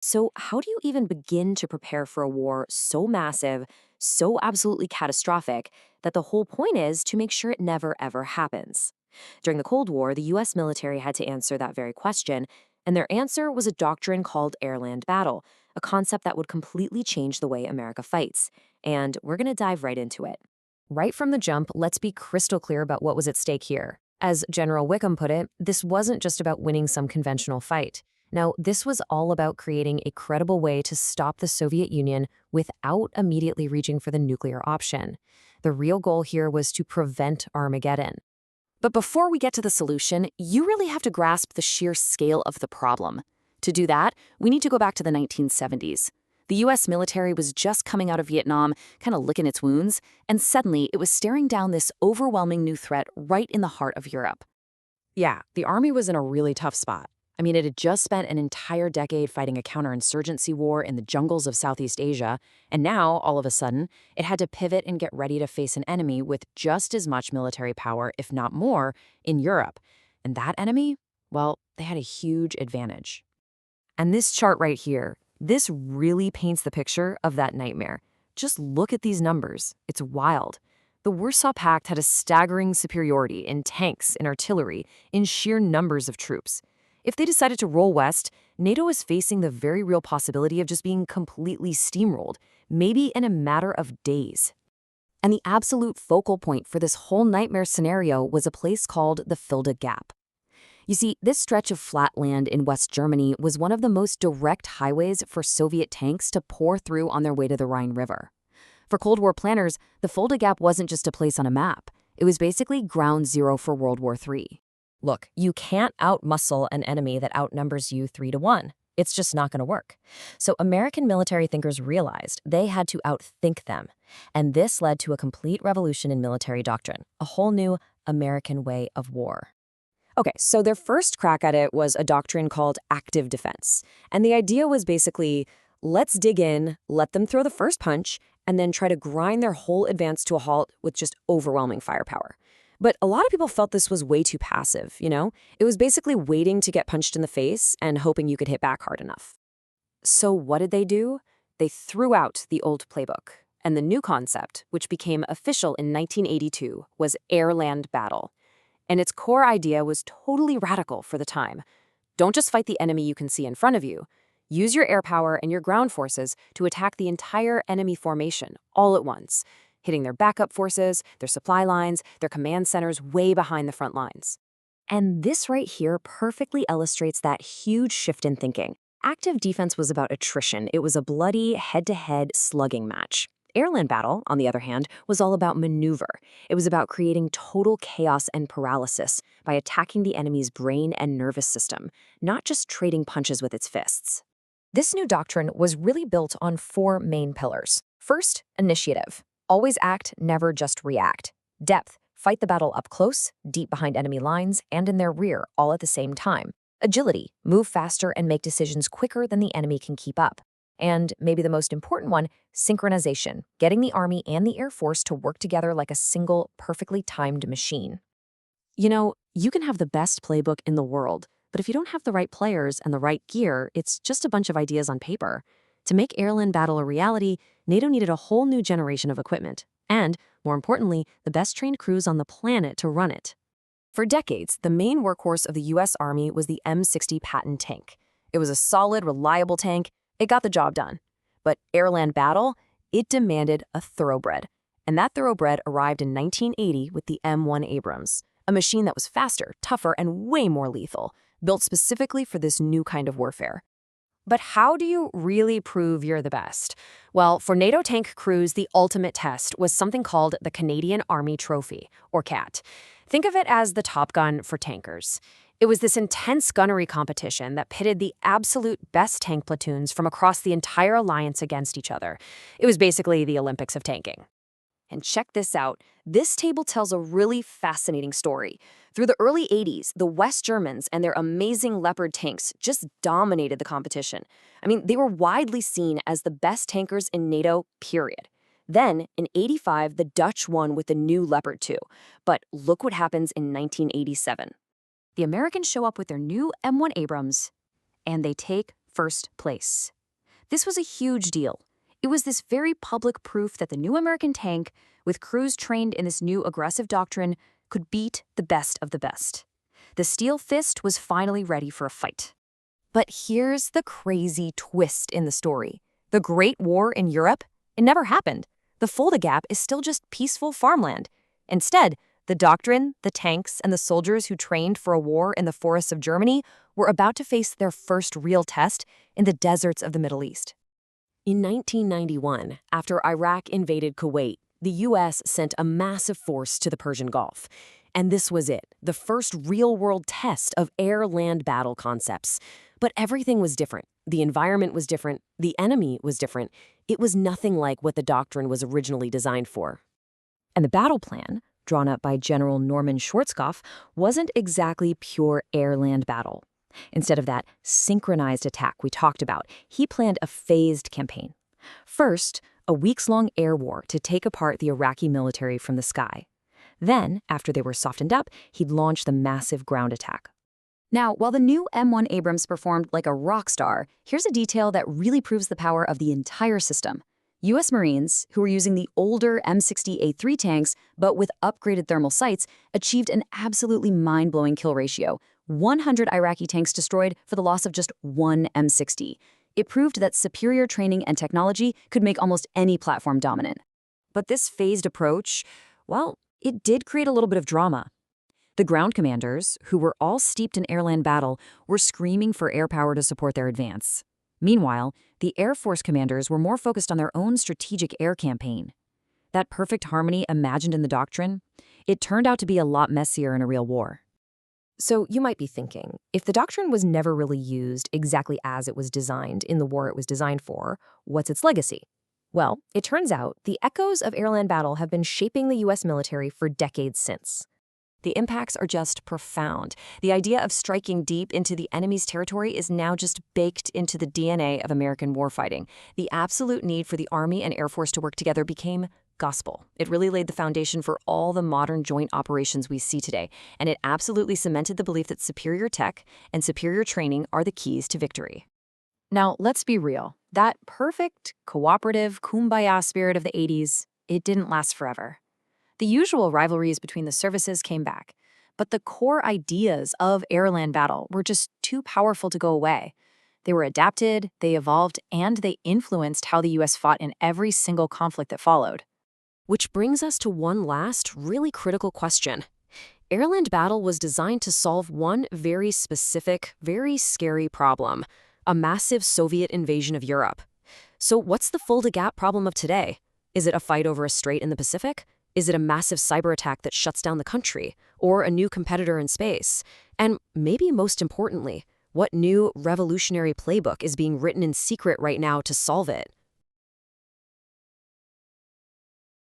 So, how do you even begin to prepare for a war so massive, so absolutely catastrophic, that the whole point is to make sure it never ever happens? During the Cold War, the US military had to answer that very question, and their answer was a doctrine called AirLand Battle, a concept that would completely change the way America fights. And we're going to dive right into it. Right from the jump, let's be crystal clear about what was at stake here. As General Wickham put it, this wasn't just about winning some conventional fight. No, this was all about creating a credible way to stop the Soviet Union without immediately reaching for the nuclear option. The real goal here was to prevent Armageddon. But before we get to the solution, you really have to grasp the sheer scale of the problem. To do that, we need to go back to the 1970s. The US military was just coming out of Vietnam, kind of licking its wounds, and suddenly it was staring down this overwhelming new threat right in the heart of Europe. Yeah, the army was in a really tough spot. I mean, it had just spent an entire decade fighting a counterinsurgency war in the jungles of Southeast Asia, and now, all of a sudden, it had to pivot and get ready to face an enemy with just as much military power, if not more, in Europe. And that enemy? Well, they had a huge advantage. And this chart right here, this really paints the picture of that nightmare. Just look at these numbers. It's wild. The Warsaw Pact had a staggering superiority in tanks and artillery, in sheer numbers of troops. If they decided to roll west, NATO was facing the very real possibility of just being completely steamrolled, maybe in a matter of days. And the absolute focal point for this whole nightmare scenario was a place called the Fulda Gap. You see, this stretch of flat land in West Germany was one of the most direct highways for Soviet tanks to pour through on their way to the Rhine River. For Cold War planners, the Fulda Gap wasn't just a place on a map. It was basically ground zero for World War III. Look, you can't outmuscle an enemy that outnumbers you 3-1. It's just not going to work. So American military thinkers realized they had to outthink them. And this led to a complete revolution in military doctrine, a whole new American way of war. Okay, so their first crack at it was a doctrine called active defense. And the idea was basically, let's dig in, let them throw the first punch, and then try to grind their whole advance to a halt with just overwhelming firepower. But a lot of people felt this was way too passive, you know? It was basically waiting to get punched in the face and hoping you could hit back hard enough. So what did they do? They threw out the old playbook. And the new concept, which became official in 1982, was AirLand Battle. And its core idea was totally radical for the time. Don't just fight the enemy you can see in front of you. Use your air power and your ground forces to attack the entire enemy formation all at once, hitting their backup forces, their supply lines, their command centers way behind the front lines. And this right here perfectly illustrates that huge shift in thinking. Active defense was about attrition. It was a bloody, head-to-head slugging match. AirLand Battle, on the other hand, was all about maneuver. It was about creating total chaos and paralysis by attacking the enemy's brain and nervous system, not just trading punches with its fists. This new doctrine was really built on 4 main pillars. First, initiative. Always act, never just react. Depth. Fight the battle up close, deep behind enemy lines, and in their rear, all at the same time. Agility. Move faster and make decisions quicker than the enemy can keep up. And maybe the most important one, synchronization, getting the Army and the Air Force to work together like a single, perfectly timed machine. You know, you can have the best playbook in the world, but if you don't have the right players and the right gear, it's just a bunch of ideas on paper. To make AirLand Battle a reality, NATO needed a whole new generation of equipment, and, more importantly, the best trained crews on the planet to run it. For decades, the main workhorse of the US Army was the M60 Patton tank. It was a solid, reliable tank. It got the job done. But AirLand Battle, it demanded a thoroughbred. And that thoroughbred arrived in 1980 with the M1 Abrams, a machine that was faster, tougher, and way more lethal, built specifically for this new kind of warfare. But how do you really prove you're the best? Well, for NATO tank crews, the ultimate test was something called the Canadian Army Trophy, or CAT. Think of it as the Top Gun for tankers. It was this intense gunnery competition that pitted the absolute best tank platoons from across the entire alliance against each other. It was basically the Olympics of tanking. And check this out. This table tells a really fascinating story. Through the early 80s, the West Germans and their amazing Leopard tanks just dominated the competition. I mean, they were widely seen as the best tankers in NATO, period. Then, in '85, the Dutch won with the new Leopard 2. But look what happens in 1987. The Americans show up with their new M1 Abrams, and they take first place. This was a huge deal. It was this very public proof that the new American tank, with crews trained in this new aggressive doctrine, could beat the best of the best. The steel fist was finally ready for a fight. But here's the crazy twist in the story. The Great War in Europe, it never happened. The Fulda Gap is still just peaceful farmland. Instead, the doctrine, the tanks, and the soldiers who trained for a war in the forests of Germany were about to face their first real test in the deserts of the Middle East. In 1991, after Iraq invaded Kuwait, the U.S. sent a massive force to the Persian Gulf. And this was it, the first real-world test of air-land battle concepts. But everything was different. The environment was different. The enemy was different. It was nothing like what the doctrine was originally designed for. And the battle plan, drawn up by General Norman Schwarzkopf, wasn't exactly pure air-land battle. Instead of that synchronized attack we talked about, he planned a phased campaign. First, a weeks-long air war to take apart the Iraqi military from the sky. Then, after they were softened up, he'd launch the massive ground attack. Now, while the new M1 Abrams performed like a rock star, here's a detail that really proves the power of the entire system. U.S. Marines, who were using the older M60A3 tanks, but with upgraded thermal sights, achieved an absolutely mind-blowing kill ratio. 100 Iraqi tanks destroyed for the loss of just one M60. It proved that superior training and technology could make almost any platform dominant. But this phased approach, well, it did create a little bit of drama. The ground commanders, who were all steeped in air-land battle, were screaming for air power to support their advance. Meanwhile, the Air Force commanders were more focused on their own strategic air campaign. That perfect harmony imagined in the doctrine, it turned out to be a lot messier in a real war. So you might be thinking, if the doctrine was never really used exactly as it was designed in the war it was designed for, what's its legacy? Well, it turns out the echoes of air-land battle have been shaping the U.S. military for decades since. The impacts are just profound. The idea of striking deep into the enemy's territory is now just baked into the DNA of American warfighting. The absolute need for the Army and Air Force to work together became gospel. It really laid the foundation for all the modern joint operations we see today, and it absolutely cemented the belief that superior tech and superior training are the keys to victory. Now, let's be real. That perfect, cooperative, kumbaya spirit of the 80s, it didn't last forever. The usual rivalries between the services came back, but the core ideas of air-land battle were just too powerful to go away. They were adapted, they evolved, and they influenced how the U.S. fought in every single conflict that followed. Which brings us to one last, really critical question. Air-land battle was designed to solve one very specific, very scary problem: a massive Soviet invasion of Europe. So what's the Fulda Gap problem of today? Is it a fight over a strait in the Pacific? Is it a massive cyber attack that shuts down the country? Or a new competitor in space? And maybe most importantly, what new revolutionary playbook is being written in secret right now to solve it?